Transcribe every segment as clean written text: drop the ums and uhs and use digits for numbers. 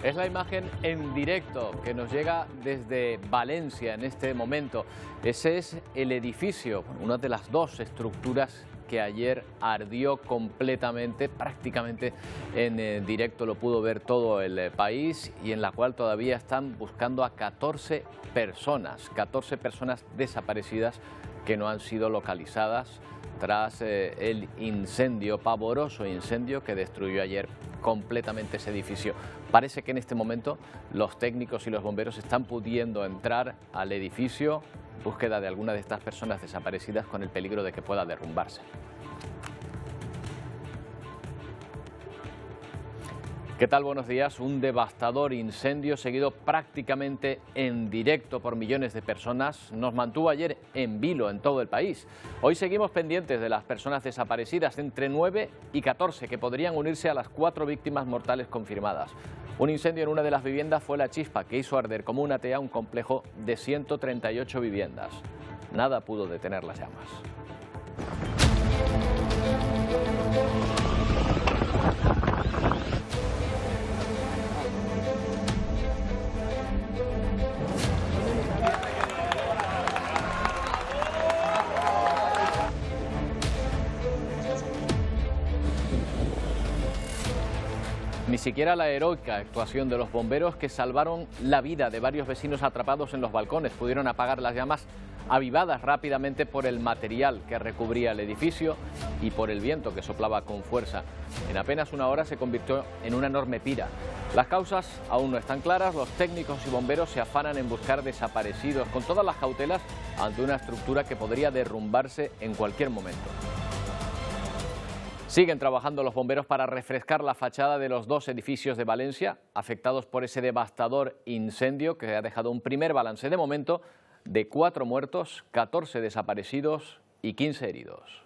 Es la imagen en directo que nos llega desde Valencia en este momento. Ese es el edificio, una de las dos estructuras que ayer ardió completamente, prácticamente en directo lo pudo ver todo el país, y en la cual todavía están buscando a 14 personas desaparecidas que no han sido localizadas tras el incendio, pavoroso incendio que destruyó ayer completamente ese edificio. Parece que en este momento los técnicos y los bomberos están pudiendo entrar al edificio en búsqueda de alguna de estas personas desaparecidas, con el peligro de que pueda derrumbarse. ¿Qué tal? Buenos días. Un devastador incendio seguido prácticamente en directo por millones de personas nos mantuvo ayer en vilo en todo el país. Hoy seguimos pendientes de las personas desaparecidas, entre 9 y 14, que podrían unirse a las 4 víctimas mortales confirmadas. Un incendio en una de las viviendas fue la chispa que hizo arder como una tea un complejo de 138 viviendas. Nada pudo detener las llamas. Ni siquiera la heroica actuación de los bomberos, que salvaron la vida de varios vecinos atrapados en los balcones, pudieron apagar las llamas avivadas rápidamente por el material que recubría el edificio y por el viento que soplaba con fuerza. En apenas una hora se convirtió en una enorme pira. Las causas aún no están claras. Los técnicos y bomberos se afanan en buscar desaparecidos con todas las cautelas ante una estructura que podría derrumbarse en cualquier momento. Siguen trabajando los bomberos para refrescar la fachada de los 2 edificios de Valencia afectados por ese devastador incendio que ha dejado un primer balance de momento de 4 muertos, 14 desaparecidos y 15 heridos.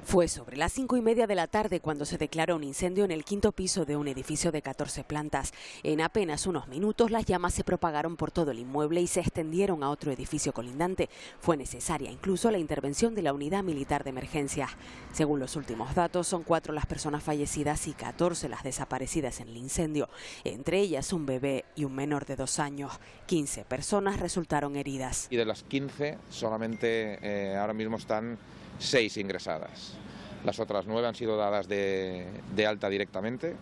Fue sobre las 5:30 de la tarde cuando se declaró un incendio en el 5º piso de un edificio de 14 plantas. En apenas unos minutos las llamas se propagaron por todo el inmueble y se extendieron a otro edificio colindante. Fue necesaria incluso la intervención de la unidad militar de emergencia. Según los últimos datos, son 4 las personas fallecidas y 14 las desaparecidas en el incendio. Entre ellas un bebé y un menor de 2 años. 15 personas resultaron heridas. Y de las 15 solamente ahora mismo están 6 ingresadas. Las otras 9 han sido dadas de alta directamente,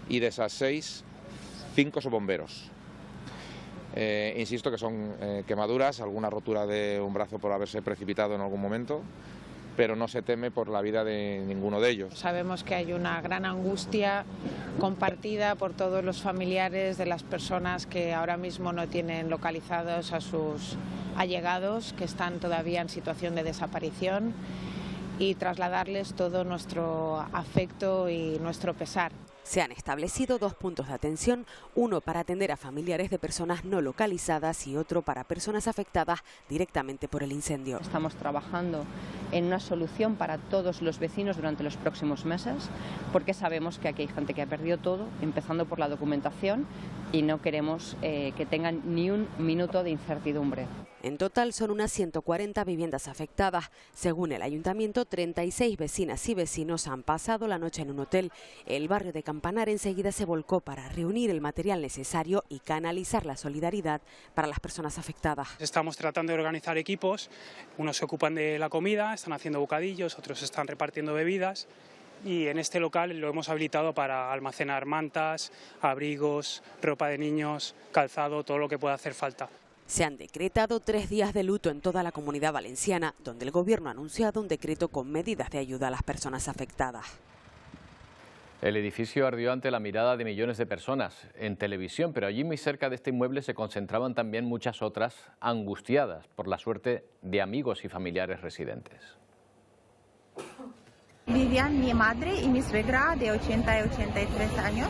y de esas 6, 5 son bomberos. Insisto que son quemaduras, alguna rotura de un brazo por haberse precipitado en algún momento, pero no se teme por la vida de ninguno de ellos. Sabemos que hay una gran angustia compartida por todos los familiares de las personas que ahora mismo no tienen localizados a sus allegados, que están todavía en situación de desaparición, y trasladarles todo nuestro afecto y nuestro pesar. Se han establecido 2 puntos de atención, uno para atender a familiares de personas no localizadas y otro para personas afectadas directamente por el incendio. Estamos trabajando en una solución para todos los vecinos durante los próximos meses, porque sabemos que aquí hay gente que ha perdido todo, empezando por la documentación, y no queremos que tengan ni un minuto de incertidumbre. En total son unas 140 viviendas afectadas. Según el ayuntamiento, 36 vecinas y vecinos han pasado la noche en un hotel. El barrio de Campanar enseguida se volcó para reunir el material necesario y canalizar la solidaridad para las personas afectadas. Estamos tratando de organizar equipos. Unos se ocupan de la comida, están haciendo bocadillos, otros están repartiendo bebidas. Y en este local lo hemos habilitado para almacenar mantas, abrigos, ropa de niños, calzado, todo lo que pueda hacer falta. Se han decretado 3 días de luto en toda la Comunidad Valenciana, donde el Gobierno ha anunciado un decreto con medidas de ayuda a las personas afectadas. El edificio ardió ante la mirada de millones de personas en televisión, pero allí muy cerca de este inmueble se concentraban también muchas otras angustiadas por la suerte de amigos y familiares residentes. Vivían mi madre y mi suegra de 80 y 83 años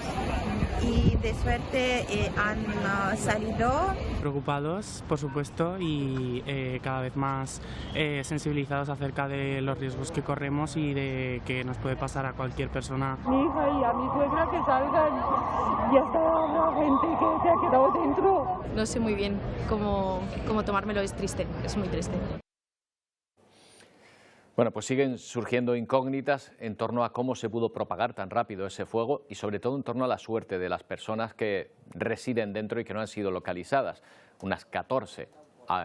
y de suerte han salido. Preocupados, por supuesto, y cada vez más sensibilizados acerca de los riesgos que corremos y de que nos puede pasar a cualquier persona. Mi hija y a mi suegra que salgan, y hasta la gente que se ha quedado dentro. No sé muy bien cómo tomármelo, es triste, es muy triste. Bueno, pues siguen surgiendo incógnitas en torno a cómo se pudo propagar tan rápido ese fuego y sobre todo en torno a la suerte de las personas que residen dentro y que no han sido localizadas, unas 14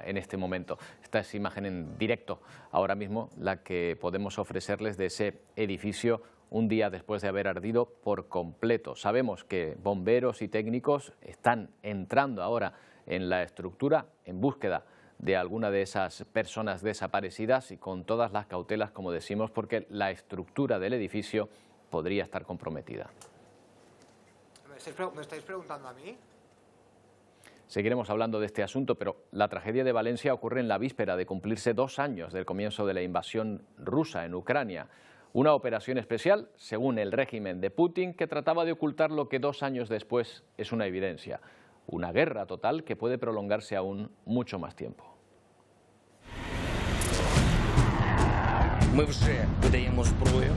en este momento. Esta es imagen en directo ahora mismo, la que podemos ofrecerles de ese edificio un día después de haber ardido por completo. Sabemos que bomberos y técnicos están entrando ahora en la estructura en búsqueda de alguna de esas personas desaparecidas y con todas las cautelas, como decimos, porque la estructura del edificio podría estar comprometida. ¿Me estáis preguntando a mí? Seguiremos hablando de este asunto, pero la tragedia de Valencia ocurre en la víspera de cumplirse 2 años del comienzo de la invasión rusa en Ucrania. Una operación especial, según el régimen de Putin, que trataba de ocultar lo que 2 años después es una evidencia. Una guerra total que puede prolongarse aún mucho más tiempo. Ми вже видаємо зброю.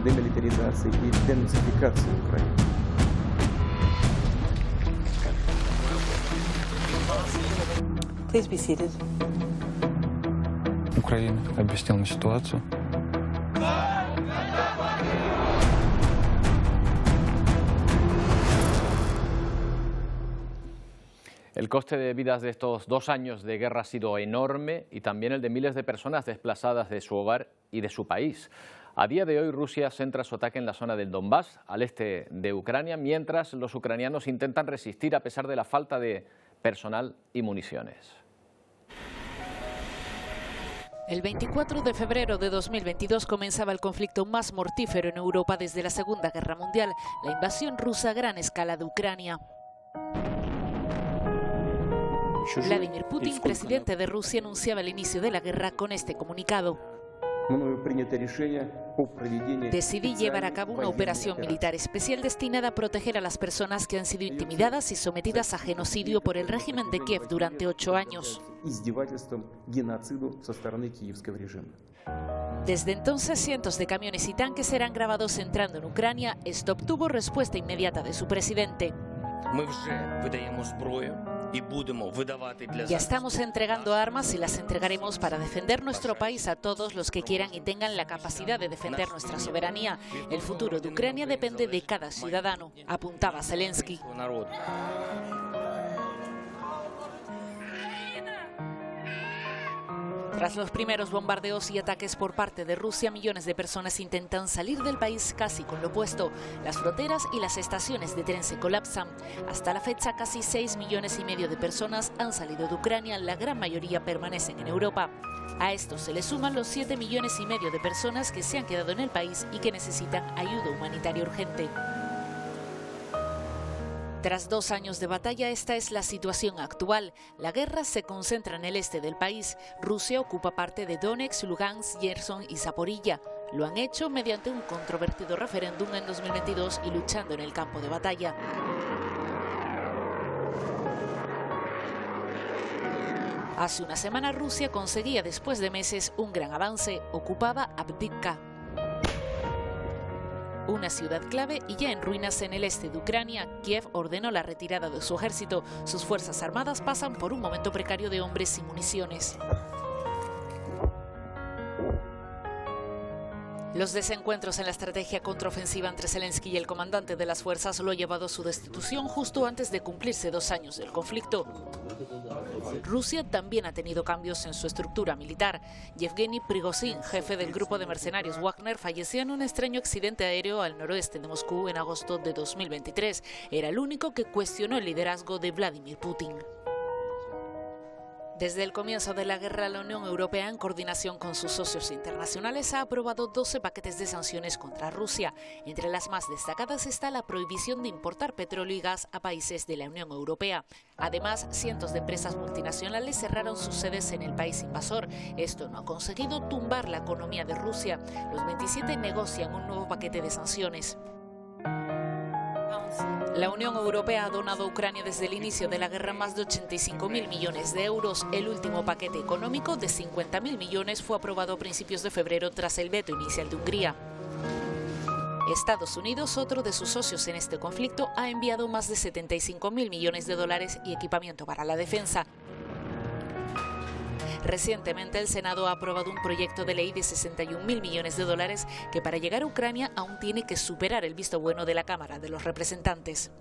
Демілітаризації і денацифікації України. Please be seated. Украина объяснила мне ситуацию. El coste de vidas de estos 2 años de guerra ha sido enorme y también el de miles de personas desplazadas de su hogar y de su país. A día de hoy Rusia centra su ataque en la zona del Donbass, al este de Ucrania, mientras los ucranianos intentan resistir a pesar de la falta de personal y municiones. El 24 de febrero de 2022 comenzaba el conflicto más mortífero en Europa desde la Segunda Guerra Mundial, la invasión rusa a gran escala de Ucrania. Vladimir Putin, presidente de Rusia, anunciaba el inicio de la guerra con este comunicado. Decidí llevar a cabo una operación militar especial destinada a proteger a las personas que han sido intimidadas y sometidas a genocidio por el régimen de Kiev durante 8 años. Desde entonces, cientos de camiones y tanques serán grabados entrando en Ucrania. Esto obtuvo respuesta inmediata de su presidente. Ya estamos entregando armas y las entregaremos para defender nuestro país a todos los que quieran y tengan la capacidad de defender nuestra soberanía. El futuro de Ucrania depende de cada ciudadano, apuntaba Zelensky. Tras los primeros bombardeos y ataques por parte de Rusia, millones de personas intentan salir del país casi con lo opuesto. Las fronteras y las estaciones de tren se colapsan. Hasta la fecha, casi 6,5 millones de personas han salido de Ucrania, la gran mayoría permanecen en Europa. A esto se le suman los 7,5 millones de personas que se han quedado en el país y que necesitan ayuda humanitaria urgente. Tras 2 años de batalla, esta es la situación actual. La guerra se concentra en el este del país. Rusia ocupa parte de Donetsk, Lugansk, Gerson y Zaporilla. Lo han hecho mediante un controvertido referéndum en 2022 y luchando en el campo de batalla. Hace una semana Rusia conseguía después de meses un gran avance. Ocupaba Avdiivka, una ciudad clave y ya en ruinas en el este de Ucrania. Kiev ordenó la retirada de su ejército. Sus fuerzas armadas pasan por un momento precario de hombres sin municiones. Los desencuentros en la estrategia contraofensiva entre Zelensky y el comandante de las fuerzas lo ha llevado a su destitución justo antes de cumplirse 2 años del conflicto. Rusia también ha tenido cambios en su estructura militar. Yevgeny Prigozhin, jefe del grupo de mercenarios Wagner, falleció en un extraño accidente aéreo al noroeste de Moscú en agosto de 2023. Era el único que cuestionó el liderazgo de Vladimir Putin. Desde el comienzo de la guerra, la Unión Europea, en coordinación con sus socios internacionales, ha aprobado 12 paquetes de sanciones contra Rusia. Entre las más destacadas está la prohibición de importar petróleo y gas a países de la Unión Europea. Además, cientos de empresas multinacionales cerraron sus sedes en el país invasor. Esto no ha conseguido tumbar la economía de Rusia. Los 27 negocian un nuevo paquete de sanciones. La Unión Europea ha donado a Ucrania desde el inicio de la guerra más de 85.000 millones de euros. El último paquete económico de 50.000 millones fue aprobado a principios de febrero tras el veto inicial de Hungría. Estados Unidos, otro de sus socios en este conflicto, ha enviado más de 75.000 millones de dólares y equipamiento para la defensa. Recientemente el Senado ha aprobado un proyecto de ley de 61.000 millones de dólares que para llegar a Ucrania aún tiene que superar el visto bueno de la Cámara de los Representantes.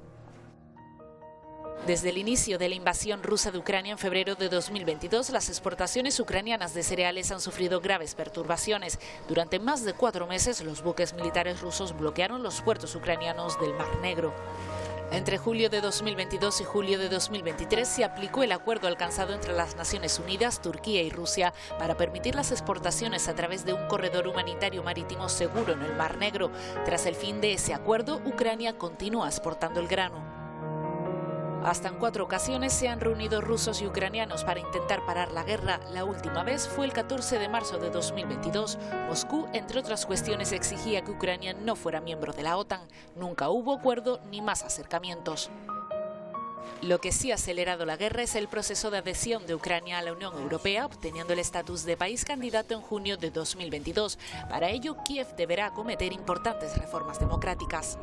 Desde el inicio de la invasión rusa de Ucrania en febrero de 2022, las exportaciones ucranianas de cereales han sufrido graves perturbaciones. Durante más de 4 meses, los buques militares rusos bloquearon los puertos ucranianos del Mar Negro. Entre julio de 2022 y julio de 2023 se aplicó el acuerdo alcanzado entre las Naciones Unidas, Turquía y Rusia para permitir las exportaciones a través de un corredor humanitario marítimo seguro en el Mar Negro. Tras el fin de ese acuerdo, Ucrania continúa exportando el grano. Hasta en 4 ocasiones se han reunido rusos y ucranianos para intentar parar la guerra. La última vez fue el 14 de marzo de 2022. Moscú, entre otras cuestiones, exigía que Ucrania no fuera miembro de la OTAN. Nunca hubo acuerdo ni más acercamientos. Lo que sí ha acelerado la guerra es el proceso de adhesión de Ucrania a la Unión Europea, obteniendo el estatus de país candidato en junio de 2022. Para ello, Kiev deberá acometer importantes reformas democráticas.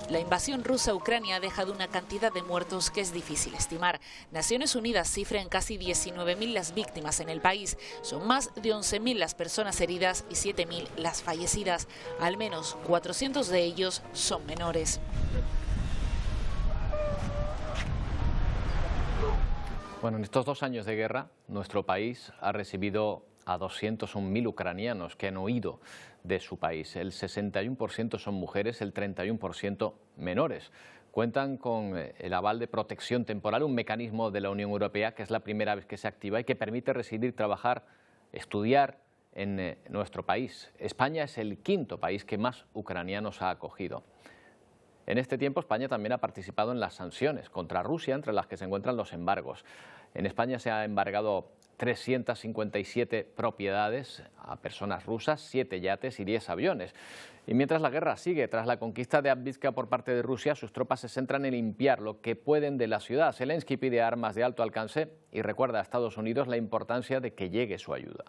La invasión rusa a Ucrania ha dejado una cantidad de muertos que es difícil estimar. Naciones Unidas cifra en casi 19.000 las víctimas en el país. Son más de 11.000 las personas heridas y 7.000 las fallecidas. Al menos 400 de ellos son menores. Bueno, en estos 2 años de guerra, nuestro país ha recibido a 201.000 ucranianos que han huido de su país. El 61% son mujeres, el 31% menores. Cuentan con el aval de protección temporal, un mecanismo de la Unión Europea que es la primera vez que se activa y que permite residir, trabajar, estudiar en nuestro país. España es el 5º país que más ucranianos ha acogido. En este tiempo España también ha participado en las sanciones contra Rusia, entre las que se encuentran los embargos. En España se ha embargado 357 propiedades a personas rusas, 7 yates y 10 aviones. Y mientras la guerra sigue, tras la conquista de Avdiivka por parte de Rusia, sus tropas se centran en limpiar lo que pueden de la ciudad. Zelensky pide armas de alto alcance y recuerda a Estados Unidos la importancia de que llegue su ayuda.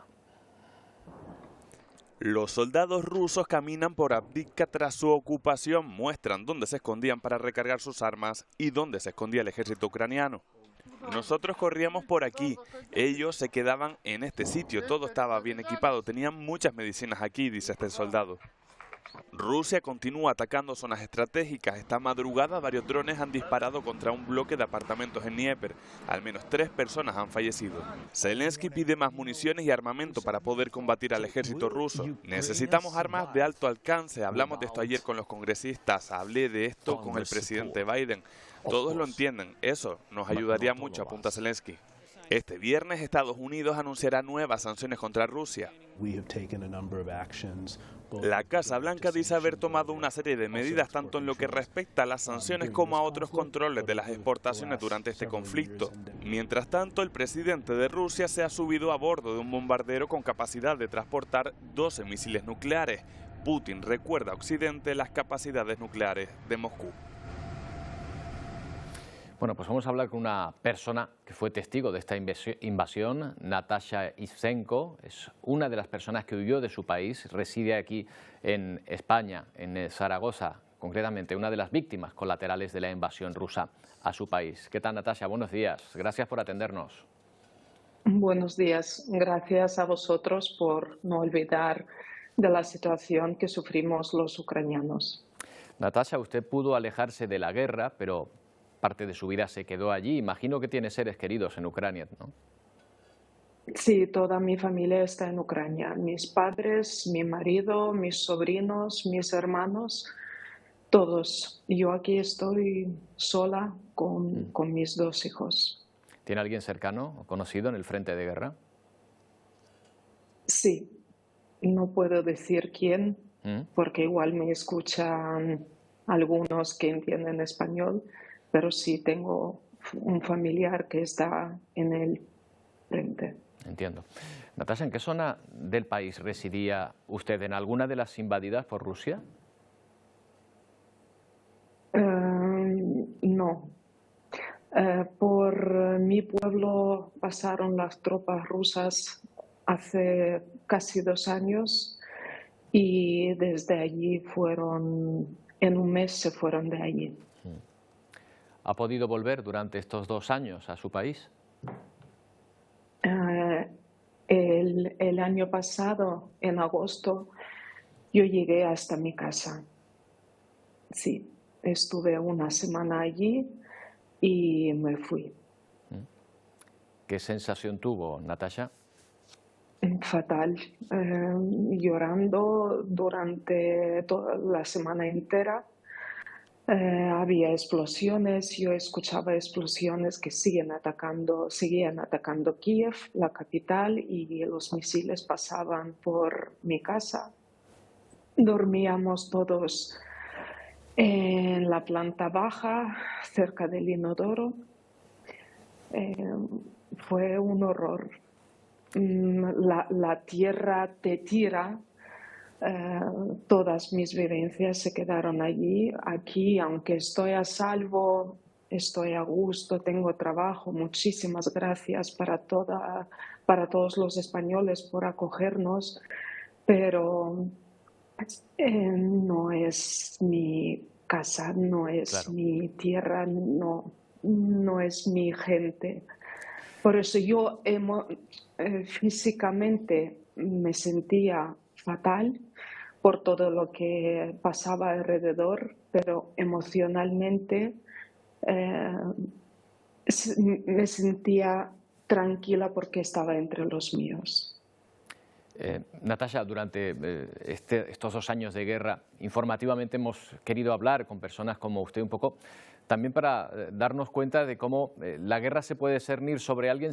Los soldados rusos caminan por Avdiivka tras su ocupación, muestran dónde se escondían para recargar sus armas y dónde se escondía el ejército ucraniano. Nosotros corríamos por aquí, ellos se quedaban en este sitio, todo estaba bien equipado, tenían muchas medicinas aquí, dice este soldado. Rusia continúa atacando zonas estratégicas. Esta madrugada varios drones han disparado contra un bloque de apartamentos en Dnieper. Al menos 3 personas han fallecido. Zelensky pide más municiones y armamento para poder combatir al ejército ruso. Necesitamos armas de alto alcance. Hablamos de esto ayer con los congresistas. Hablé de esto con el presidente Biden. Todos lo entienden. Eso nos ayudaría mucho, apunta Zelensky. Este viernes Estados Unidos anunciará nuevas sanciones contra Rusia. La Casa Blanca dice haber tomado una serie de medidas tanto en lo que respecta a las sanciones como a otros controles de las exportaciones durante este conflicto. Mientras tanto, el presidente de Rusia se ha subido a bordo de un bombardero con capacidad de transportar 12 misiles nucleares. Putin recuerda a Occidente las capacidades nucleares de Moscú. Bueno, pues vamos a hablar con una persona que fue testigo de esta invasión, Natasha Ivtsenko. Es una de las personas que huyó de su país, reside aquí en España, en Zaragoza, concretamente una de las víctimas colaterales de la invasión rusa a su país. ¿Qué tal, Natasha? Buenos días. Gracias por atendernos. Buenos días. Gracias a vosotros por no olvidar de la situación que sufrimos los ucranianos. Natasha, usted pudo alejarse de la guerra, pero parte de su vida se quedó allí. Imagino que tiene seres queridos en Ucrania, ¿no? Sí, toda mi familia está en Ucrania. Mis padres, mi marido, mis sobrinos, mis hermanos, todos. Yo aquí estoy sola con mis 2 hijos. ¿Tiene alguien cercano o conocido en el frente de guerra? Sí. No puedo decir quién, porque igual me escuchan algunos que entienden español. Pero sí tengo un familiar que está en el frente. Entiendo. Natasha, ¿en qué zona del país residía usted? ¿En alguna de las invadidas por Rusia? No. Por mi pueblo pasaron las tropas rusas hace casi 2 años y desde allí en un mes se fueron de allí. ¿Ha podido volver durante estos 2 años a su país? el año pasado, en agosto, yo llegué hasta mi casa. Sí, estuve una semana allí y me fui. ¿Qué sensación tuvo, Natasha? Fatal, llorando durante toda la semana entera. Había explosiones, yo escuchaba explosiones que seguían atacando Kiev, la capital, y los misiles pasaban por mi casa. Dormíamos todos en la planta baja, cerca del inodoro. Fue un horror. La tierra te tira. Todas mis vivencias se quedaron allí. Aquí, aunque estoy a salvo, estoy a gusto, tengo trabajo. Muchísimas gracias para todos los españoles por acogernos, pero no es mi casa, no es mi tierra, no es mi gente. Por eso yo físicamente me sentía fatal por todo lo que pasaba alrededor, pero emocionalmente me sentía tranquila porque estaba entre los míos. Natasha, durante estos 2 años de guerra, informativamente hemos querido hablar con personas como usted un poco, también para darnos cuenta de cómo la guerra se puede cernir sobre alguien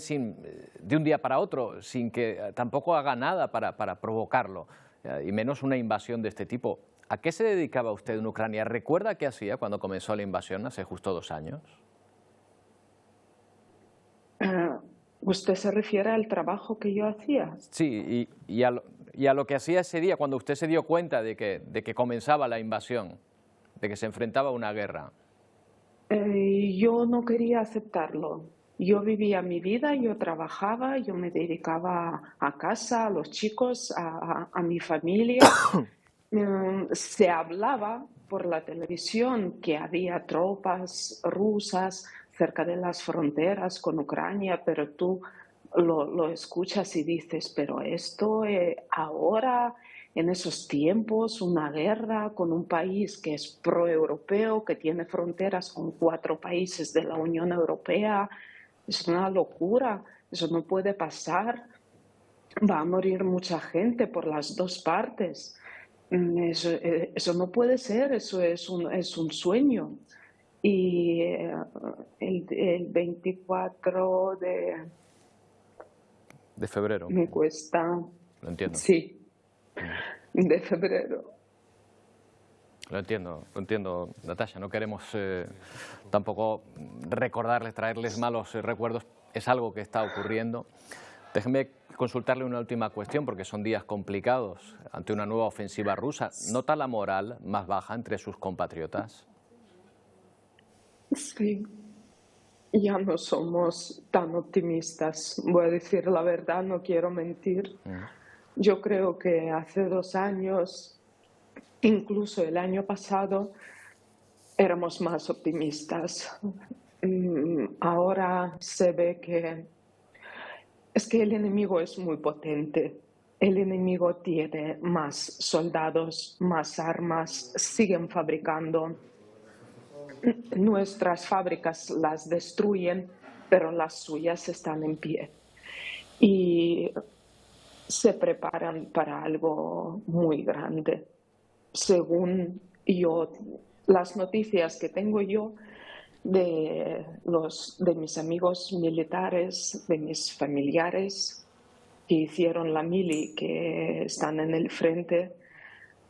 de un día para otro, sin que tampoco haga nada para provocarlo, y menos una invasión de este tipo. ¿A qué se dedicaba usted en Ucrania? ¿Recuerda qué hacía cuando comenzó la invasión hace justo 2 años? ¿Usted se refiere al trabajo que yo hacía? Sí, y a lo que hacía ese día, cuando usted se dio cuenta de que comenzaba la invasión, de que se enfrentaba a una guerra. Yo no quería aceptarlo. Yo vivía mi vida, yo trabajaba, yo me dedicaba a casa, a los chicos, a mi familia. Se hablaba por la televisión que había tropas rusas cerca de las fronteras con Ucrania, pero tú lo escuchas y dices, pero esto ahora, en esos tiempos, una guerra con un país que es proeuropeo, que tiene fronteras con 4 países de la Unión Europea, es una locura, eso no puede pasar, va a morir mucha gente por las 2 partes. Eso no puede ser, eso es un sueño. Y el 24 de febrero. Me cuesta. Lo entiendo. Sí, de febrero. Lo entiendo, Natasha. No queremos tampoco recordarles, traerles malos recuerdos. Es algo que está ocurriendo. Déjeme consultarle una última cuestión, porque son días complicados ante una nueva ofensiva rusa. ¿Nota la moral más baja entre sus compatriotas? Sí, ya no somos tan optimistas. Voy a decir la verdad, no quiero mentir. Yo creo que hace 2 años, incluso el año pasado, éramos más optimistas. Ahora se ve que el enemigo es muy potente. El enemigo tiene más soldados, más armas, siguen fabricando. Nuestras fábricas las destruyen, pero las suyas están en pie. Y se preparan para algo muy grande. Según las noticias que tengo yo de mis amigos militares, de mis familiares que hicieron la mili, que están en el frente,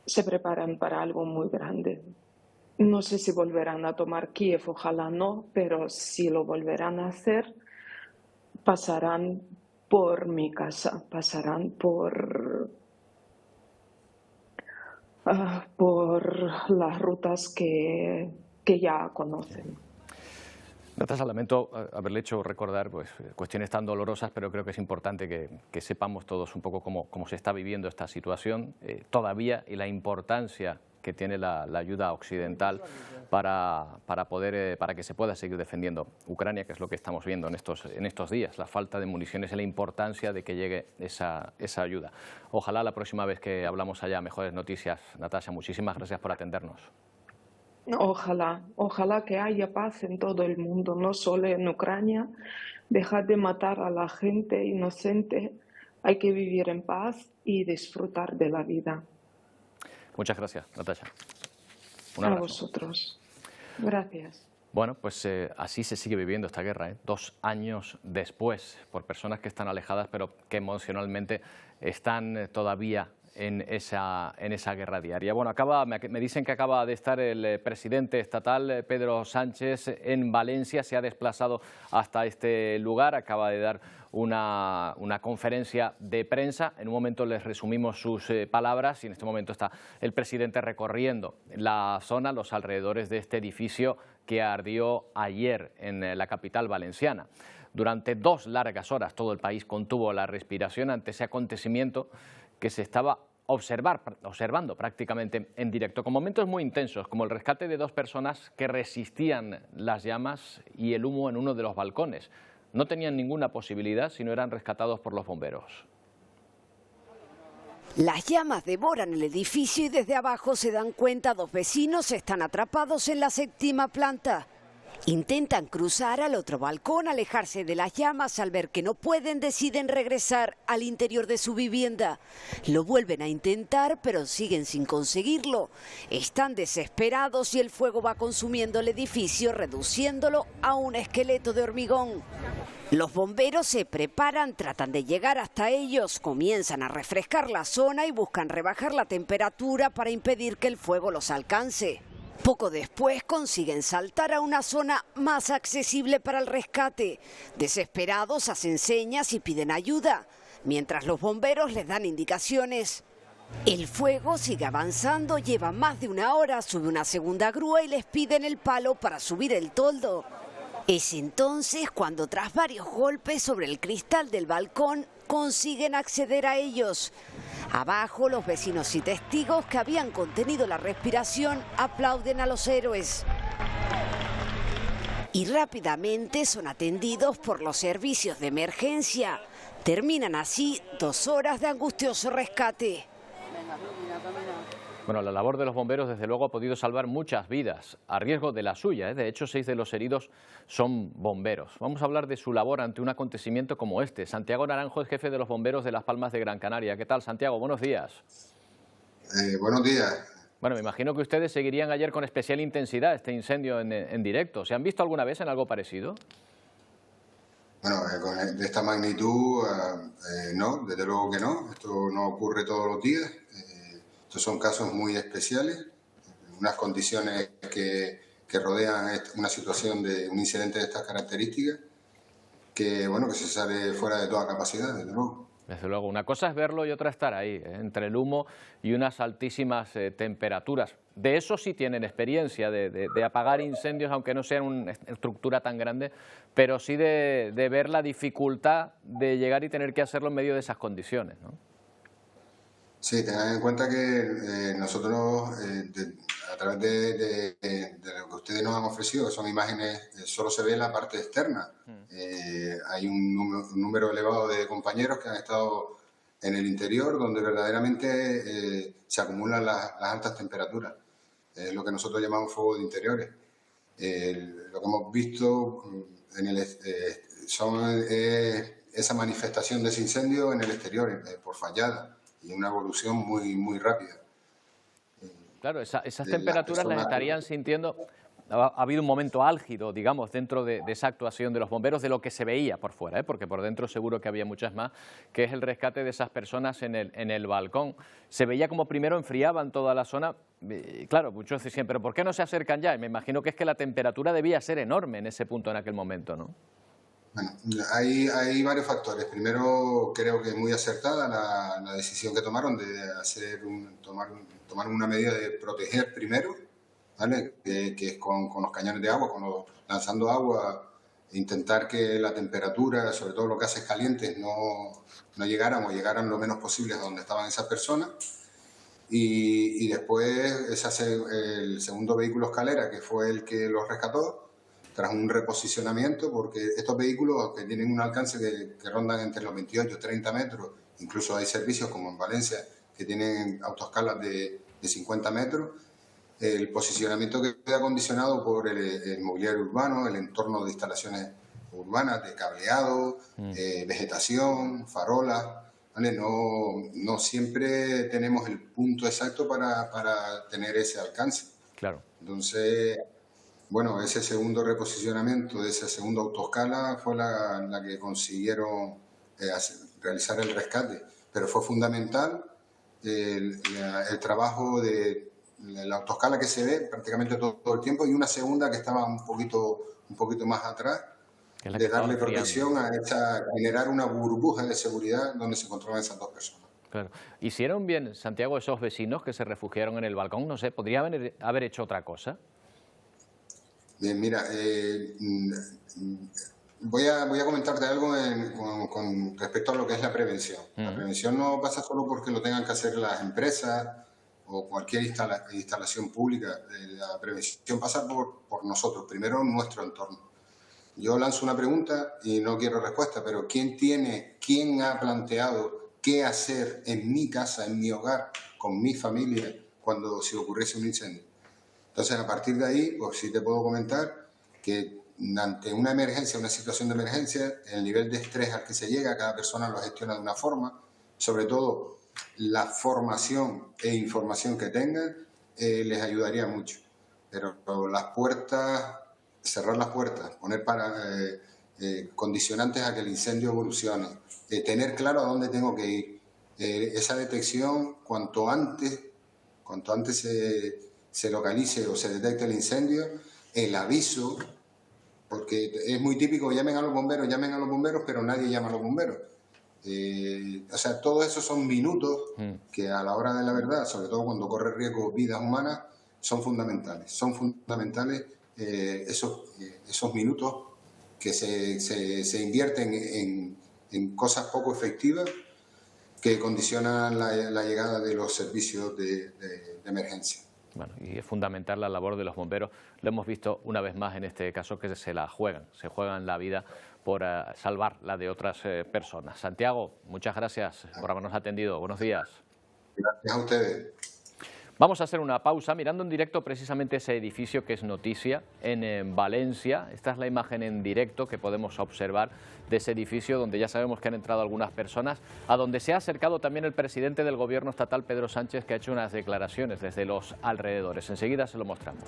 se preparan para algo muy grande. No sé si volverán a tomar Kiev, ojalá no, pero si lo volverán a hacer, pasarán por mi casa, pasarán por las rutas que ya conocen. Natasha, lamento haberle hecho recordar cuestiones tan dolorosas, pero creo que es importante que sepamos todos un poco cómo se está viviendo esta situación todavía, y la importancia que tiene la ayuda occidental para que se pueda seguir defendiendo Ucrania, que es lo que estamos viendo en estos días, la falta de municiones y la importancia de que llegue esa ayuda. Ojalá la próxima vez que hablamos haya mejores noticias. Natasha, muchísimas gracias por atendernos. Ojalá que haya paz en todo el mundo, no solo en Ucrania. Dejar de matar a la gente inocente, hay que vivir en paz y disfrutar de la vida. Muchas gracias, Natasha. Un abrazo. A vosotros. Gracias. Bueno, pues así se sigue viviendo esta guerra, 2 años después, por personas que están alejadas, pero que emocionalmente están todavía en esa guerra diaria. Bueno, me dicen que acaba de estar el presidente estatal, Pedro Sánchez, en Valencia, se ha desplazado hasta este lugar, acaba de dar una conferencia de prensa. En un momento les resumimos sus palabras y en este momento está el presidente recorriendo la zona, los alrededores de este edificio que ardió ayer en la capital valenciana. Durante 2 largas horas todo el país contuvo la respiración ante ese acontecimiento que se estaba observando prácticamente en directo, con momentos muy intensos, como el rescate de 2 personas que resistían las llamas y el humo en uno de los balcones. No tenían ninguna posibilidad si no eran rescatados por los bomberos. Las llamas devoran el edificio y desde abajo se dan cuenta 2 vecinos están atrapados en la 7ª planta. Intentan cruzar al otro balcón, alejarse de las llamas. Al ver que no pueden, deciden regresar al interior de su vivienda. Lo vuelven a intentar, pero siguen sin conseguirlo. Están desesperados y el fuego va consumiendo el edificio, reduciéndolo a un esqueleto de hormigón. Los bomberos se preparan, tratan de llegar hasta ellos, comienzan a refrescar la zona y buscan rebajar la temperatura para impedir que el fuego los alcance. Poco después consiguen saltar a una zona más accesible para el rescate. Desesperados hacen señas y piden ayuda, mientras los bomberos les dan indicaciones. El fuego sigue avanzando, lleva más de 1 hora, sube una segunda grúa y les piden el palo para subir el toldo. Es entonces cuando, tras varios golpes sobre el cristal del balcón, consiguen acceder a ellos. Abajo, los vecinos y testigos que habían contenido la respiración aplauden a los héroes. Y rápidamente son atendidos por los servicios de emergencia. Terminan así 2 horas de angustioso rescate. Bueno, la labor de los bomberos desde luego ha podido salvar muchas vidas, a riesgo de la suya. De hecho, 6 de los heridos son bomberos. Vamos a hablar de su labor ante un acontecimiento como este. Santiago Naranjo es jefe de los bomberos de Las Palmas de Gran Canaria. ¿Qué tal, Santiago? Buenos días. Buenos días. Bueno, me imagino que ustedes seguirían ayer con especial intensidad este incendio en directo. ¿Se han visto alguna vez en algo parecido? Bueno, de esta magnitud, no, desde luego que no. Esto no ocurre todos los días. Estos son casos muy especiales, unas condiciones que rodean una situación de un incidente de estas características, que se sale fuera de toda capacidad, desde luego. Desde luego, una cosa es verlo y otra estar ahí, entre el humo y unas altísimas temperaturas. De eso sí tienen experiencia, de apagar incendios, aunque no sean una estructura tan grande, pero sí de ver la dificultad de llegar y tener que hacerlo en medio de esas condiciones, ¿no? Sí, tengan en cuenta que nosotros, a través de lo que ustedes nos han ofrecido, que son imágenes, solo se ve la parte externa. Hay un número elevado de compañeros que han estado en el interior, donde verdaderamente se acumulan las altas temperaturas. Es lo que nosotros llamamos fuego de interiores. Lo que hemos visto son esa manifestación de ese incendio en el exterior, por fallada. Y una evolución muy rápida. Claro, esas temperaturas las estarían sintiendo. Ha habido un momento álgido, digamos, dentro de esa actuación de los bomberos, de lo que se veía por fuera, porque por dentro seguro que había muchas más, que es el rescate de esas personas en el balcón. Se veía como primero enfriaban toda la zona. Claro, muchos decían, pero ¿por qué no se acercan ya? Y me imagino que es que la temperatura debía ser enorme en ese punto, en aquel momento, ¿no? Bueno, hay varios factores. Primero, creo que es muy acertada la decisión que tomaron de tomar una medida de proteger primero, ¿vale? Que es con los cañones de agua, lanzando agua, intentar que la temperatura, sobre todo los gases calientes, no llegaran o llegaran lo menos posible a donde estaban esas personas. y después el segundo vehículo escalera, que fue el que los rescató, tras un reposicionamiento, porque estos vehículos que tienen un alcance que rondan entre los 28 y 30 metros, incluso hay servicios como en Valencia que tienen autoescalas de 50 metros, el posicionamiento queda condicionado por el mobiliario urbano, el entorno de instalaciones urbanas, de cableado, vegetación, farolas, ¿vale? No siempre tenemos el punto exacto para tener ese alcance. Claro. Entonces, bueno, ese segundo reposicionamiento de esa segunda autoescala fue la que consiguieron realizar el rescate. Pero fue fundamental el trabajo de la autoescala que se ve prácticamente todo el tiempo y una segunda que estaba un poquito más atrás, de darle protección generar una burbuja de seguridad donde se encontraban esas dos personas. Claro. ¿Hicieron bien, Santiago, esos vecinos que se refugiaron en el balcón? No sé, ¿podría haber hecho otra cosa? Bien, mira, voy a comentarte algo con respecto a lo que es la prevención. La prevención no pasa solo porque lo tengan que hacer las empresas o cualquier instalación pública. La prevención pasa por nosotros, primero en nuestro entorno. Yo lanzo una pregunta y no quiero respuesta, pero ¿quién ha planteado qué hacer en mi casa, en mi hogar, con mi familia, cuando se ocurriese un incendio? Entonces, a partir de ahí, pues sí te puedo comentar que ante una emergencia, una situación de emergencia, el nivel de estrés al que se llega, cada persona lo gestiona de una forma, sobre todo la formación e información que tengan, les ayudaría mucho. Pero las puertas, cerrar las puertas, poner condicionantes a que el incendio evolucione, tener claro a dónde tengo que ir. Esa detección, cuanto antes se localice o se detecte el incendio, el aviso, porque es muy típico, llamen a los bomberos, pero nadie llama a los bomberos. O sea, todo eso son minutos que a la hora de la verdad, sobre todo cuando corre riesgo vidas humanas, son fundamentales. Son fundamentales esos minutos que se invierten en cosas poco efectivas que condicionan la llegada de los servicios de emergencia. Bueno, y es fundamental la labor de los bomberos. Lo hemos visto una vez más en este caso, que se juegan la vida por salvar la de otras personas. Santiago, muchas gracias por habernos atendido. Buenos días. Gracias a ustedes. Vamos a hacer una pausa mirando en directo precisamente ese edificio que es noticia en Valencia. Esta es la imagen en directo que podemos observar de ese edificio donde ya sabemos que han entrado algunas personas, a donde se ha acercado también el presidente del gobierno estatal, Pedro Sánchez, que ha hecho unas declaraciones desde los alrededores. Enseguida se lo mostramos.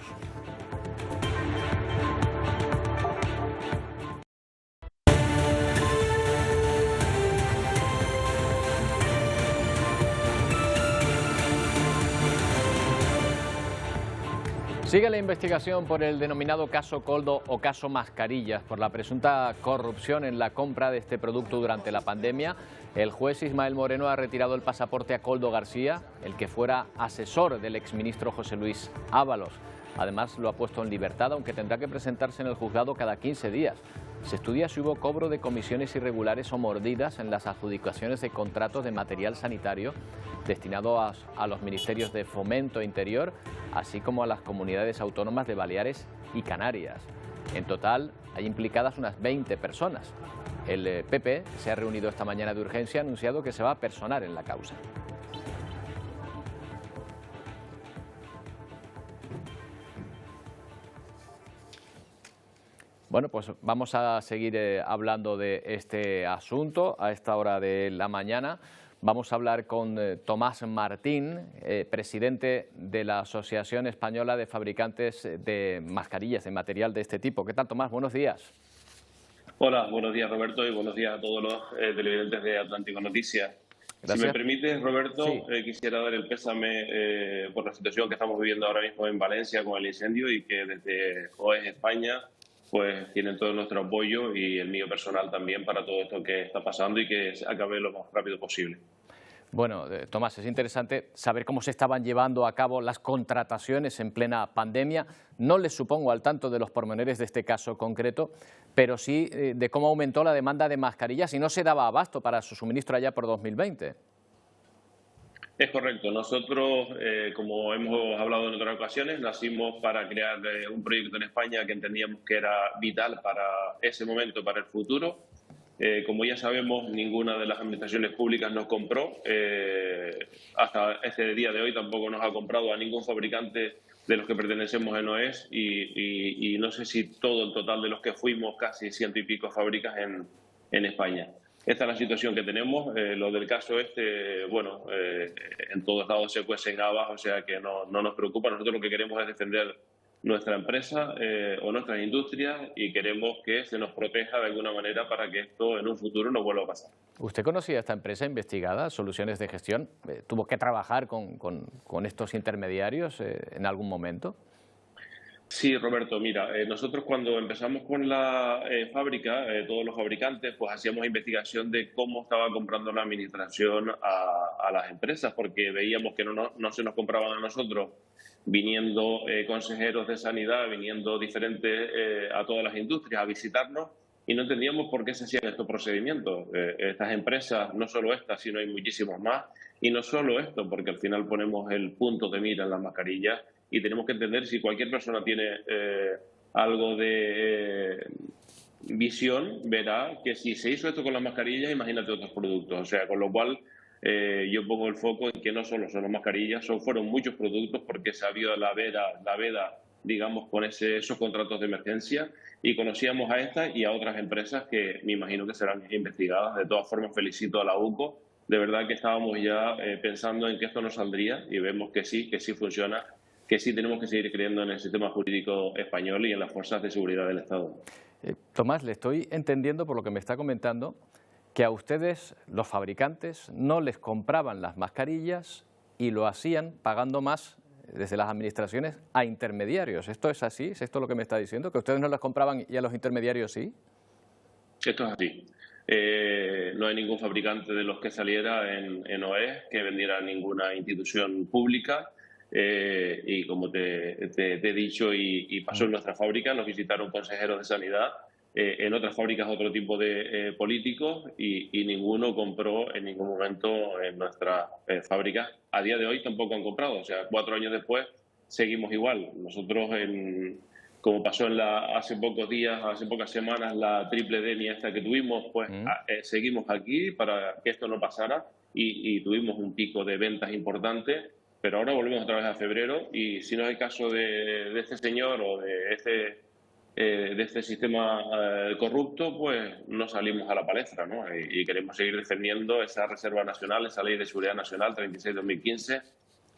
Sigue la investigación por el denominado caso Koldo o caso Mascarillas, por la presunta corrupción en la compra de este producto durante la pandemia. El juez Ismael Moreno ha retirado el pasaporte a Koldo García, el que fuera asesor del exministro José Luis Ábalos. Además, lo ha puesto en libertad, aunque tendrá que presentarse en el juzgado cada 15 días. Se estudia si hubo cobro de comisiones irregulares o mordidas en las adjudicaciones de contratos de material sanitario destinado a los ministerios de Fomento e Interior, así como a las comunidades autónomas de Baleares y Canarias. En total, hay implicadas unas 20 personas. El PP se ha reunido esta mañana de urgencia y ha anunciado que se va a personar en la causa. Bueno, pues vamos a seguir hablando de este asunto a esta hora de la mañana. Vamos a hablar con Tomás Martín, presidente de la Asociación Española de Fabricantes de Mascarillas, de material de este tipo. ¿Qué tal, Tomás? Buenos días. Hola, buenos días, Roberto, y buenos días a todos los televidentes de Atlántico Noticias. Gracias. Si me permites, Roberto, Sí. Quisiera dar el pésame por la situación que estamos viviendo ahora mismo en Valencia con el incendio y que desde OES España pues tienen todo nuestro apoyo y el mío personal también para todo esto que está pasando y que se acabe lo más rápido posible. Bueno, Tomás, es interesante saber cómo se estaban llevando a cabo las contrataciones en plena pandemia. No les supongo al tanto de los pormenores de este caso concreto, pero sí de cómo aumentó la demanda de mascarillas y no se daba abasto para su suministro allá por 2020. Es correcto. Nosotros, como hemos hablado en otras ocasiones, nacimos para crear un proyecto en España que entendíamos que era vital para ese momento, para el futuro. Como ya sabemos, ninguna de las administraciones públicas nos compró. Hasta este día de hoy tampoco nos ha comprado a ningún fabricante de los que pertenecemos en OES y no sé si todo el total de los que fuimos, casi 100 y pico fábricas en España. Esta es la situación que tenemos. Lo del caso bueno, en todos lados se cuecen habas, o sea que no nos preocupa. Nosotros lo que queremos es defender nuestra empresa o nuestras industrias y queremos que se nos proteja de alguna manera para que esto en un futuro no vuelva a pasar. ¿Usted conocía esta empresa investigada, Soluciones de Gestión? ¿Tuvo que trabajar con estos intermediarios en algún momento? Sí, Roberto, mira, nosotros cuando empezamos con la fábrica, todos los fabricantes, pues hacíamos investigación de cómo estaba comprando la administración a las empresas, porque veíamos que no se nos compraban a nosotros, viniendo consejeros de sanidad, viniendo diferentes a todas las industrias a visitarnos, y no entendíamos por qué se hacían estos procedimientos. Estas empresas, no solo estas, sino hay muchísimos más, y no solo esto, porque al final ponemos el punto de mira en las mascarillas, y tenemos que entender si cualquier persona tiene algo de visión, verá que si se hizo esto con las mascarillas, imagínate otros productos. O sea, con lo cual yo pongo el foco en que no solo son las mascarillas, fueron muchos productos porque se había la veda, digamos, con esos contratos de emergencia y conocíamos a estas y a otras empresas que me imagino que serán investigadas. De todas formas, felicito a la UCO. De verdad que estábamos ya pensando en que esto no saldría y vemos que sí funciona, que sí tenemos que seguir creyendo en el sistema jurídico español y en las fuerzas de seguridad del Estado. Tomás, le estoy entendiendo por lo que me está comentando que a ustedes, los fabricantes, no les compraban las mascarillas y lo hacían pagando más desde las administraciones a intermediarios. ¿Esto es así? ¿Es esto lo que me está diciendo? ¿Que ustedes no las compraban y a los intermediarios sí? Esto es así. No hay ningún fabricante de los que saliera en OES que vendiera a ninguna institución pública. Y como te he dicho y pasó en nuestra fábrica, nos visitaron consejeros de sanidad, en otras fábricas otro tipo de políticos y ninguno compró en ningún momento en nuestras fábricas. A día de hoy tampoco han comprado, o sea, 4 años después seguimos igual. Nosotros, como pasó hace pocos días, hace pocas semanas, la triple denia esta que tuvimos, pues seguimos aquí para que esto no pasara y tuvimos un pico de ventas importante. Pero ahora volvemos otra vez a febrero y si no es el caso de este señor o de este sistema corrupto, pues no salimos a la palestra, ¿no? Y queremos seguir defendiendo esa Reserva Nacional, esa Ley de Seguridad Nacional 36-2015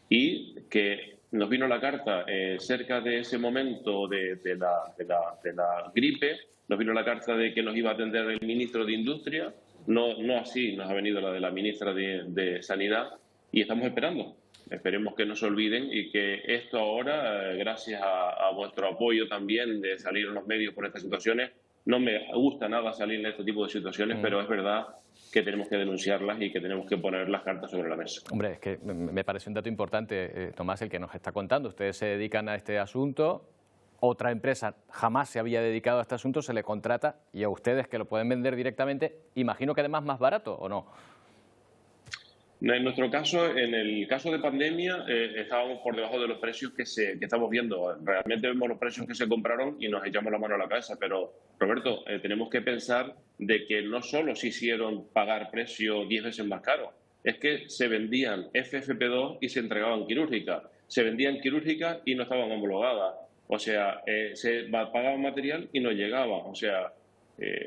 y que nos vino la carta cerca de ese momento de la gripe, nos vino la carta de que nos iba a atender el ministro de Industria, no así nos ha venido la de la ministra de Sanidad y estamos esperando. Esperemos que no se olviden y que esto ahora, gracias a vuestro apoyo también de salir en los medios por estas situaciones, no me gusta nada salir en este tipo de situaciones, pero es verdad que tenemos que denunciarlas y que tenemos que poner las cartas sobre la mesa. Hombre, es que me parece un dato importante, Tomás, el que nos está contando. Ustedes se dedican a este asunto, otra empresa jamás se había dedicado a este asunto, se le contrata y a ustedes que lo pueden vender directamente, imagino que además más barato, ¿o no? En nuestro caso, en el caso de pandemia, estábamos por debajo de los precios que estamos viendo. Realmente vemos los precios que se compraron y nos echamos la mano a la cabeza. Pero, Roberto, tenemos que pensar de que no solo se hicieron pagar precio 10 veces más caro, es que se vendían FFP2 y se entregaban quirúrgicas. Se vendían quirúrgicas y no estaban homologadas. O sea, se pagaba material y no llegaba. O sea,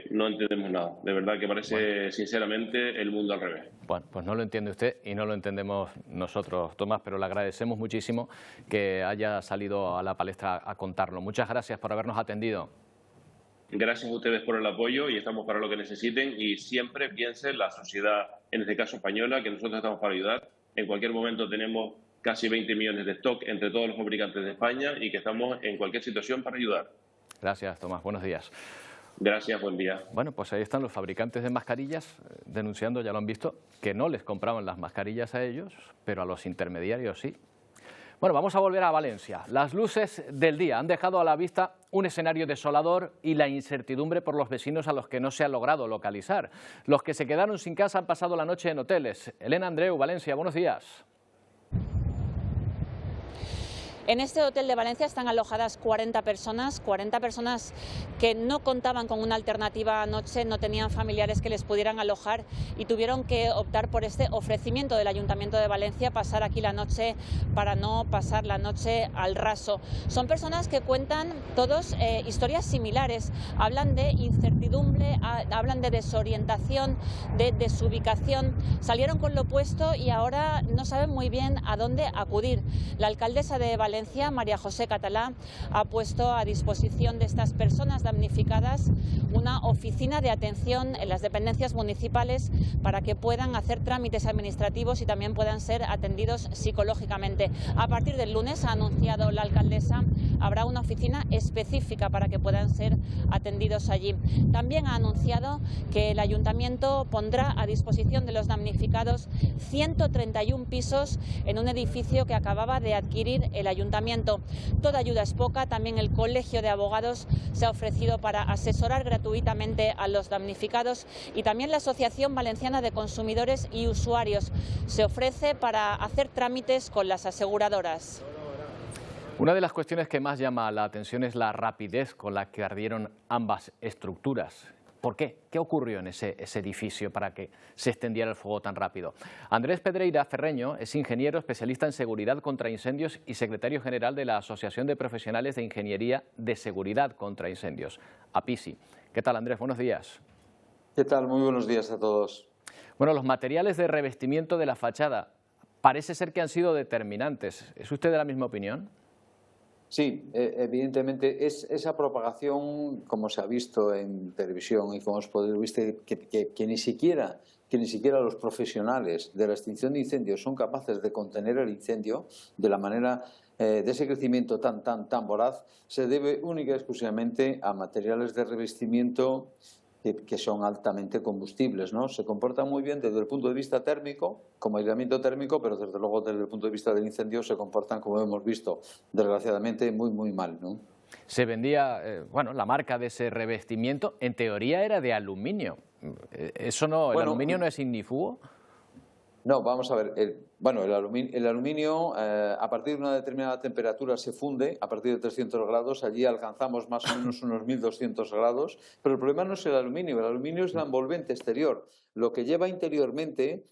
no entendemos nada. De verdad que parece, sinceramente, el mundo al revés. Bueno, pues no lo entiende usted y no lo entendemos nosotros, Tomás, pero le agradecemos muchísimo que haya salido a la palestra a contarlo. Muchas gracias por habernos atendido. Gracias a ustedes por el apoyo y estamos para lo que necesiten y siempre piensen la sociedad, en este caso española, que nosotros estamos para ayudar. En cualquier momento tenemos casi 20 millones de stock entre todos los fabricantes de España y que estamos en cualquier situación para ayudar. Gracias, Tomás. Buenos días. Gracias, buen día. Bueno, pues ahí están los fabricantes de mascarillas denunciando, ya lo han visto, que no les compraban las mascarillas a ellos, pero a los intermediarios sí. Bueno, vamos a volver a Valencia. Las luces del día han dejado a la vista un escenario desolador y la incertidumbre por los vecinos a los que no se ha logrado localizar. Los que se quedaron sin casa han pasado la noche en hoteles. Elena Andreu, Valencia, buenos días. En este hotel de Valencia están alojadas 40 personas que no contaban con una alternativa anoche, no tenían familiares que les pudieran alojar y tuvieron que optar por este ofrecimiento del Ayuntamiento de Valencia, pasar aquí la noche para no pasar la noche al raso. Son personas que cuentan todos historias similares, hablan de incertidumbre, hablan de desorientación, de desubicación, salieron con lo opuesto y ahora no saben muy bien a dónde acudir. La alcaldesa de Valencia, María José Catalá, ha puesto a disposición de estas personas damnificadas una oficina de atención en las dependencias municipales para que puedan hacer trámites administrativos y también puedan ser atendidos psicológicamente. A partir del lunes, ha anunciado la alcaldesa, habrá una oficina específica para que puedan ser atendidos allí. También ha anunciado que el ayuntamiento pondrá a disposición de los damnificados 131 pisos en un edificio que acababa de adquirir el ayuntamiento. Toda ayuda es poca, también el Colegio de Abogados se ha ofrecido para asesorar gratuitamente a los damnificados y también la Asociación Valenciana de Consumidores y Usuarios se ofrece para hacer trámites con las aseguradoras. Una de las cuestiones que más llama la atención es la rapidez con la que ardieron ambas estructuras. ¿Por qué? ¿Qué ocurrió en ese edificio para que se extendiera el fuego tan rápido? Andrés Pedreira Ferreño es ingeniero especialista en seguridad contra incendios y secretario general de la Asociación de Profesionales de Ingeniería de Seguridad contra Incendios, APISI. ¿Qué tal, Andrés? Buenos días. ¿Qué tal? Muy buenos días a todos. Bueno, los materiales de revestimiento de la fachada parece ser que han sido determinantes. ¿Es usted de la misma opinión? Sí, evidentemente esa propagación, como se ha visto en televisión y como hemos podido ver, que ni siquiera los profesionales de la extinción de incendios son capaces de contener el incendio de la manera de ese crecimiento tan voraz, se debe única y exclusivamente a materiales de revestimiento que son altamente combustibles, ¿no? Se comportan muy bien desde el punto de vista térmico, como aislamiento térmico, pero desde luego desde el punto de vista del incendio se comportan, como hemos visto, desgraciadamente muy mal, ¿no? Se vendía, bueno, la marca de ese revestimiento, en teoría era de aluminio. ¿Eso no, el aluminio no es ignífugo? No, vamos a ver, el aluminio a partir de una determinada temperatura se funde, a partir de 300 grados, allí alcanzamos más o menos unos 1200 grados, pero el problema no es el aluminio es la envolvente exterior. Lo que llevaba interiormente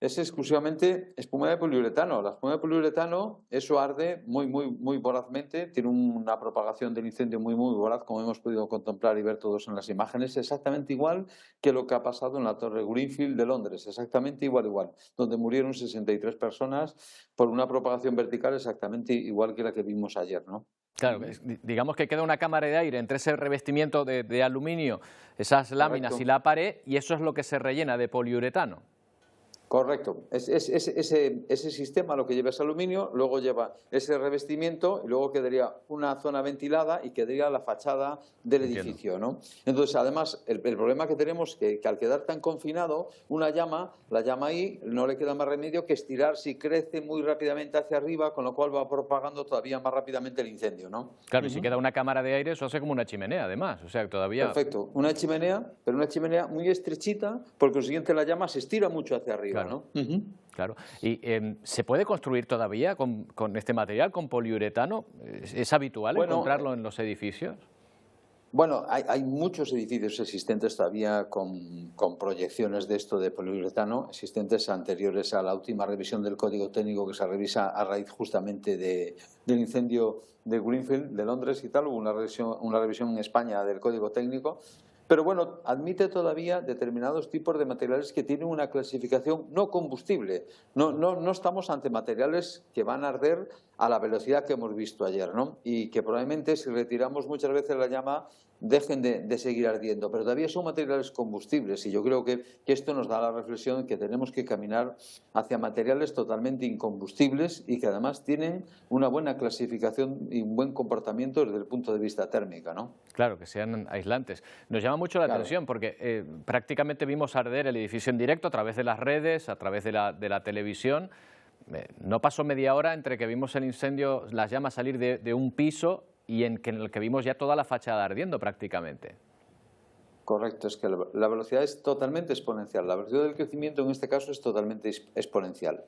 es exclusivamente espuma de poliuretano. La espuma de poliuretano, eso arde muy vorazmente, tiene una propagación del incendio muy voraz, como hemos podido contemplar y ver todos en las imágenes, exactamente igual que lo que ha pasado en la Torre Greenfield de Londres, exactamente igual, donde murieron 63 personas por una propagación vertical exactamente igual que la que vimos ayer, ¿no? Claro, digamos que queda una cámara de aire entre ese revestimiento de aluminio, esas láminas. Correcto. Y la pared, y eso es lo que se rellena de poliuretano. Correcto. Ese sistema lo que lleva es aluminio, luego lleva ese revestimiento y luego quedaría una zona ventilada y quedaría la fachada del edificio, ¿no? Entonces, además, el problema que tenemos es que al quedar tan confinado, la llama ahí no le queda más remedio que estirar si crece muy rápidamente hacia arriba, con lo cual va propagando todavía más rápidamente el incendio, ¿no? Claro, y si queda una cámara de aire, eso hace como una chimenea, además. O sea, todavía... Perfecto. Una chimenea, pero una chimenea muy estrechita, por consiguiente la llama se estira mucho hacia arriba. Claro, ¿no? Claro. ¿Y se puede construir todavía con este material, con poliuretano? ¿Es habitual encontrarlo en los edificios? Bueno, hay muchos edificios existentes todavía con proyecciones de esto de poliuretano, existentes anteriores a la última revisión del Código Técnico que se revisa a raíz justamente del incendio de Greenfield de Londres y tal. Hubo una revisión en España del Código Técnico. Pero bueno, admite todavía determinados tipos de materiales que tienen una clasificación no combustible. No estamos ante materiales que van a arder a la velocidad que hemos visto ayer, ¿no? Y que probablemente si retiramos muchas veces la llama dejen de seguir ardiendo. Pero todavía son materiales combustibles y yo creo que esto nos da la reflexión que tenemos que caminar hacia materiales totalmente incombustibles y que además tienen una buena clasificación y un buen comportamiento desde el punto de vista térmico, ¿no? Claro, que sean aislantes. Nos llama mucho la atención porque prácticamente vimos arder el edificio en directo a través de las redes, a través de la televisión. No pasó media hora entre que vimos el incendio, las llamas salir de un piso y en el que vimos ya toda la fachada ardiendo prácticamente. Correcto, es que la velocidad es totalmente exponencial. La velocidad del crecimiento en este caso es totalmente exponencial.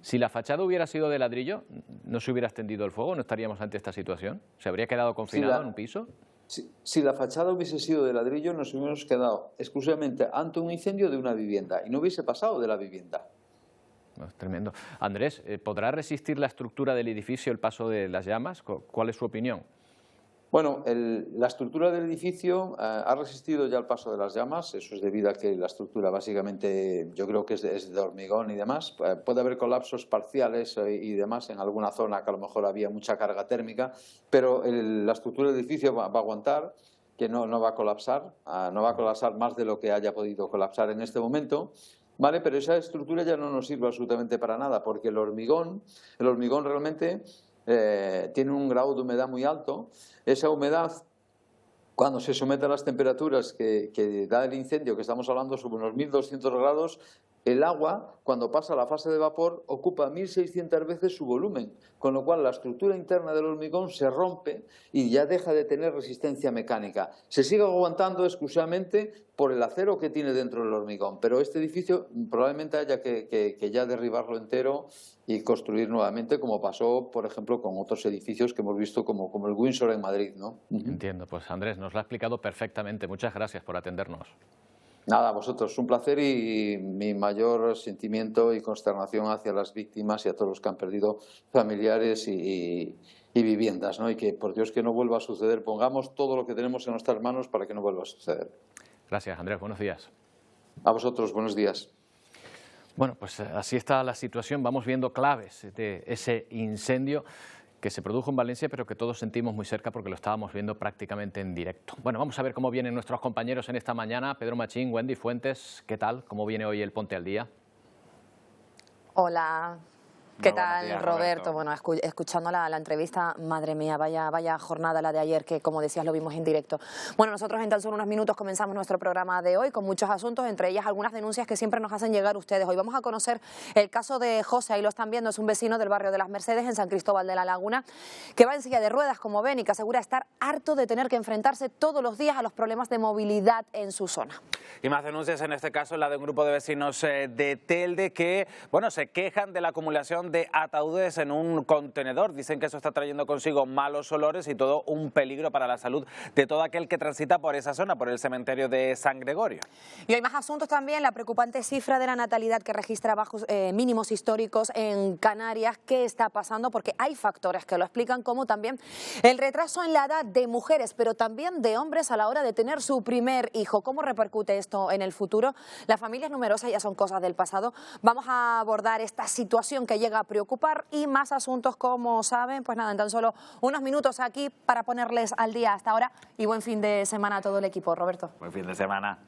Si la fachada hubiera sido de ladrillo, ¿no se hubiera extendido el fuego? ¿No estaríamos ante esta situación? ¿Se habría quedado confinado en un piso? Si la fachada hubiese sido de ladrillo, nos hubiéramos quedado exclusivamente ante un incendio de una vivienda y no hubiese pasado de la vivienda. Es tremendo. Andrés, ¿podrá resistir la estructura del edificio el paso de las llamas? ¿Cuál es su opinión? Bueno, la estructura del edificio ha resistido ya el paso de las llamas. Eso es debido a que la estructura básicamente yo creo que es de hormigón y demás. Puede haber colapsos parciales y demás en alguna zona que a lo mejor había mucha carga térmica, pero la estructura del edificio va a aguantar, que no va a colapsar, no va a colapsar más de lo que haya podido colapsar en este momento. Vale, pero esa estructura ya no nos sirve absolutamente para nada, porque el hormigón realmente tiene un grado de humedad muy alto. Esa humedad, cuando se somete a las temperaturas que da el incendio, que estamos hablando sobre unos 1200 grados, el agua, cuando pasa a la fase de vapor, ocupa 1600 veces su volumen, con lo cual la estructura interna del hormigón se rompe y ya deja de tener resistencia mecánica. Se sigue aguantando exclusivamente por el acero que tiene dentro del hormigón, pero este edificio probablemente haya que ya derribarlo entero y construir nuevamente, como pasó, por ejemplo, con otros edificios que hemos visto como el Windsor en Madrid, ¿no? Entiendo. Pues Andrés, nos lo ha explicado perfectamente. Muchas gracias por atendernos. Nada, a vosotros, un placer y mi mayor sentimiento y consternación hacia las víctimas y a todos los que han perdido familiares y viviendas, ¿no? Y que, por Dios, que no vuelva a suceder. Pongamos todo lo que tenemos en nuestras manos para que no vuelva a suceder. Gracias, Andrés. Buenos días. A vosotros, buenos días. Bueno, pues así está la situación. Vamos viendo claves de ese incendio que se produjo en Valencia, pero que todos sentimos muy cerca porque lo estábamos viendo prácticamente en directo. Bueno, vamos a ver cómo vienen nuestros compañeros en esta mañana. Pedro Machín, Wendy Fuentes, ¿qué tal? ¿Cómo viene hoy el Ponte al Día? Hola. ¿Qué tal, días, Roberto? Bueno, escuchando la entrevista, madre mía, vaya jornada la de ayer, que como decías lo vimos en directo. Bueno, nosotros en tan solo unos minutos comenzamos nuestro programa de hoy con muchos asuntos, entre ellas algunas denuncias que siempre nos hacen llegar ustedes. Hoy vamos a conocer el caso de José, ahí lo están viendo, es un vecino del barrio de Las Mercedes en San Cristóbal de la Laguna, que va en silla de ruedas, como ven, y que asegura estar harto de tener que enfrentarse todos los días a los problemas de movilidad en su zona. Y más denuncias, en este caso la de un grupo de vecinos de Telde que, bueno, se quejan de la acumulación de ataúdes en un contenedor. Dicen que eso está trayendo consigo malos olores y todo un peligro para la salud de todo aquel que transita por esa zona, por el cementerio de San Gregorio. Y hay más asuntos también, la preocupante cifra de la natalidad que registra bajos mínimos históricos en Canarias. ¿Qué está pasando? Porque hay factores que lo explican, como también el retraso en la edad de mujeres, pero también de hombres a la hora de tener su primer hijo. ¿Cómo repercute esto en el futuro? Las familias numerosas ya son cosas del pasado. Vamos a abordar esta situación que llega a preocupar y más asuntos, como saben. Pues nada, en tan solo unos minutos aquí para ponerles al día hasta ahora, y buen fin de semana a todo el equipo. Roberto. Buen fin de semana.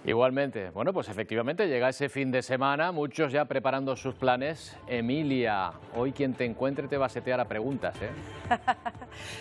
Igualmente. Bueno, pues efectivamente llega ese fin de semana, muchos ya preparando sus planes. Emilia, hoy quien te encuentre te va a setear a preguntas, ¿eh?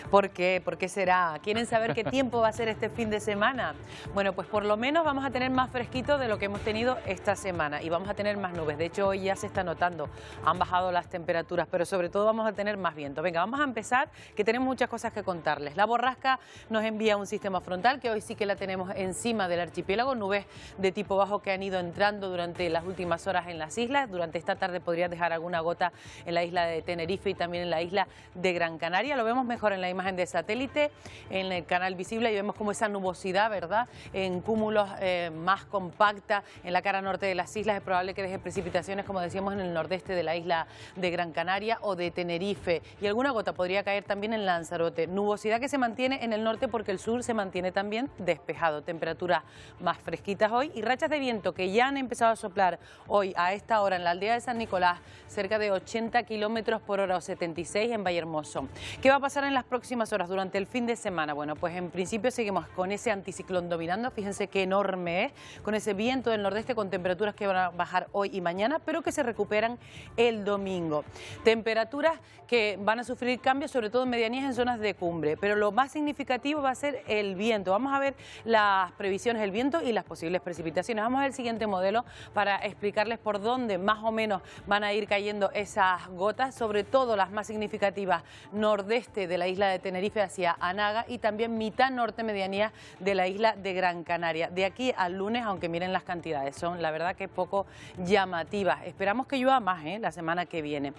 ¿Por qué? ¿Por qué será? ¿Quieren saber qué tiempo va a ser este fin de semana? Bueno, pues por lo menos vamos a tener más fresquito de lo que hemos tenido esta semana y vamos a tener más nubes. De hecho, hoy ya se está notando, han bajado las temperaturas, pero sobre todo vamos a tener más viento. Venga, vamos a empezar, que tenemos muchas cosas que contarles. La borrasca nos envía un sistema frontal, que hoy sí que la tenemos encima del archipiélago, nubes de tipo bajo que han ido entrando durante las últimas horas en las islas. Durante esta tarde podría dejar alguna gota en la isla de Tenerife y también en la isla de Gran Canaria. Lo vemos mejor en la imagen de satélite, en el canal visible, y vemos como esa nubosidad, ¿verdad?, en cúmulos más compacta en la cara norte de las islas. Es probable que deje precipitaciones, como decíamos, en el nordeste de la isla de Gran Canaria o de Tenerife, y alguna gota podría caer también en Lanzarote. Nubosidad que se mantiene en el norte porque el sur se mantiene también despejado. Temperaturas más fresquitas hoy y rachas de viento que ya han empezado a soplar hoy a esta hora en la aldea de San Nicolás, cerca de 80 kilómetros por hora o 76 en Vallehermoso. ¿Qué va a pasar en las próximas horas durante el fin de semana? Bueno, pues en principio seguimos con ese anticiclón dominando. Fíjense qué enorme es, con ese viento del nordeste con temperaturas que van a bajar hoy y mañana, pero que se recuperan el domingo. Temperaturas que van a sufrir cambios, sobre todo en medianías en zonas de cumbre, pero lo más significativo va a ser el viento. Vamos a ver las previsiones del viento y las posibles precipitaciones. Vamos a ver el siguiente modelo para explicarles por dónde más o menos van a ir cayendo esas gotas, sobre todo las más significativas nordeste de la la isla de Tenerife hacia Anaga y también mitad norte medianía de la isla de Gran Canaria. De aquí al lunes, aunque miren las cantidades, son la verdad que poco llamativas. Esperamos que llueva más la semana que viene.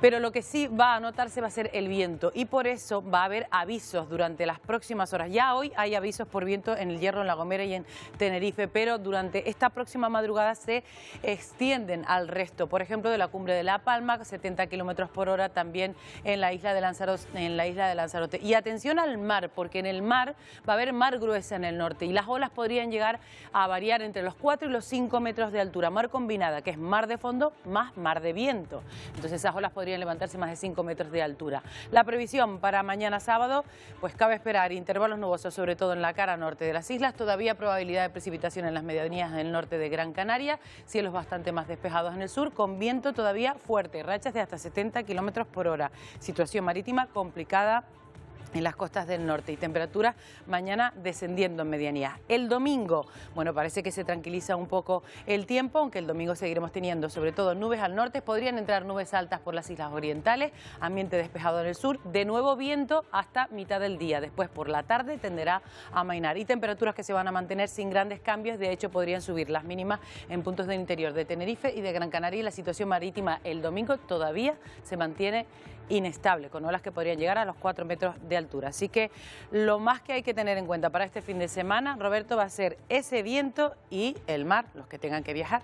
Pero lo que sí va a notarse va a ser el viento y por eso va a haber avisos durante las próximas horas. Ya hoy hay avisos por viento en El Hierro, en La Gomera y en Tenerife, pero durante esta próxima madrugada se extienden al resto. Por ejemplo, de la cumbre de La Palma, 70 kilómetros por hora, también en la isla de Lanzarote. Y atención al mar, porque en el mar va a haber mar gruesa en el norte y las olas podrían llegar a variar entre los 4 y los 5 metros de altura. Mar combinada, que es mar de fondo más mar de viento. Entonces esas olas podrían levantarse más de 5 metros de altura. La previsión para mañana sábado, pues cabe esperar intervalos nubosos, sobre todo en la cara norte de las islas. Todavía probabilidad de precipitación en las medianías del norte de Gran Canaria. Cielos bastante más despejados en el sur, con viento todavía fuerte, rachas de hasta 70 kilómetros por hora. Situación marítima complicada en las costas del norte y temperaturas mañana descendiendo en medianía. El domingo, bueno, parece que se tranquiliza un poco el tiempo, aunque el domingo seguiremos teniendo sobre todo nubes al norte, podrían entrar nubes altas por las islas orientales, ambiente despejado en el sur, de nuevo viento hasta mitad del día, después por la tarde tenderá a amainar y temperaturas que se van a mantener sin grandes cambios, de hecho podrían subir las mínimas en puntos del interior de Tenerife y de Gran Canaria y la situación marítima el domingo todavía se mantiene inestable, con olas que podrían llegar a los 4 metros de altura. Así que lo más que hay que tener en cuenta para este fin de semana, Roberto, va a ser ese viento y el mar, los que tengan que viajar.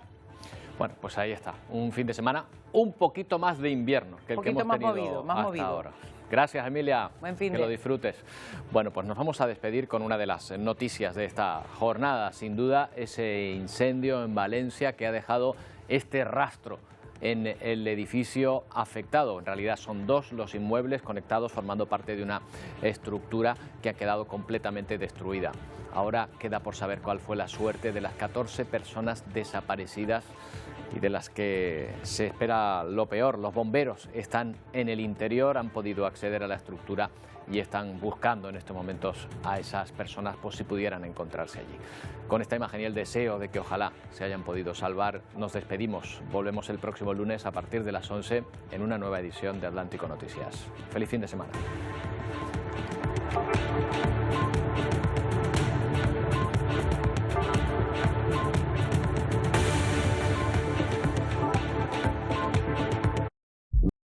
Bueno, pues ahí está, un fin de semana un poquito más de invierno que el que hemos tenido hasta ahora. Gracias, Emilia. Buen fin que lo disfrutes. Bueno, pues nos vamos a despedir con una de las noticias de esta jornada. Sin duda, ese incendio en Valencia que ha dejado este rastro en el edificio afectado. En realidad son dos los inmuebles conectados formando parte de una estructura que ha quedado completamente destruida. Ahora queda por saber cuál fue la suerte de las 14 personas desaparecidas y de las que se espera lo peor. Los bomberos están en el interior, han podido acceder a la estructura y están buscando en estos momentos a esas personas por si pudieran encontrarse allí. Con esta imagen y el deseo de que ojalá se hayan podido salvar, nos despedimos. Volvemos el próximo lunes a partir de las 11 en una nueva edición de Atlántico Noticias. Feliz fin de semana.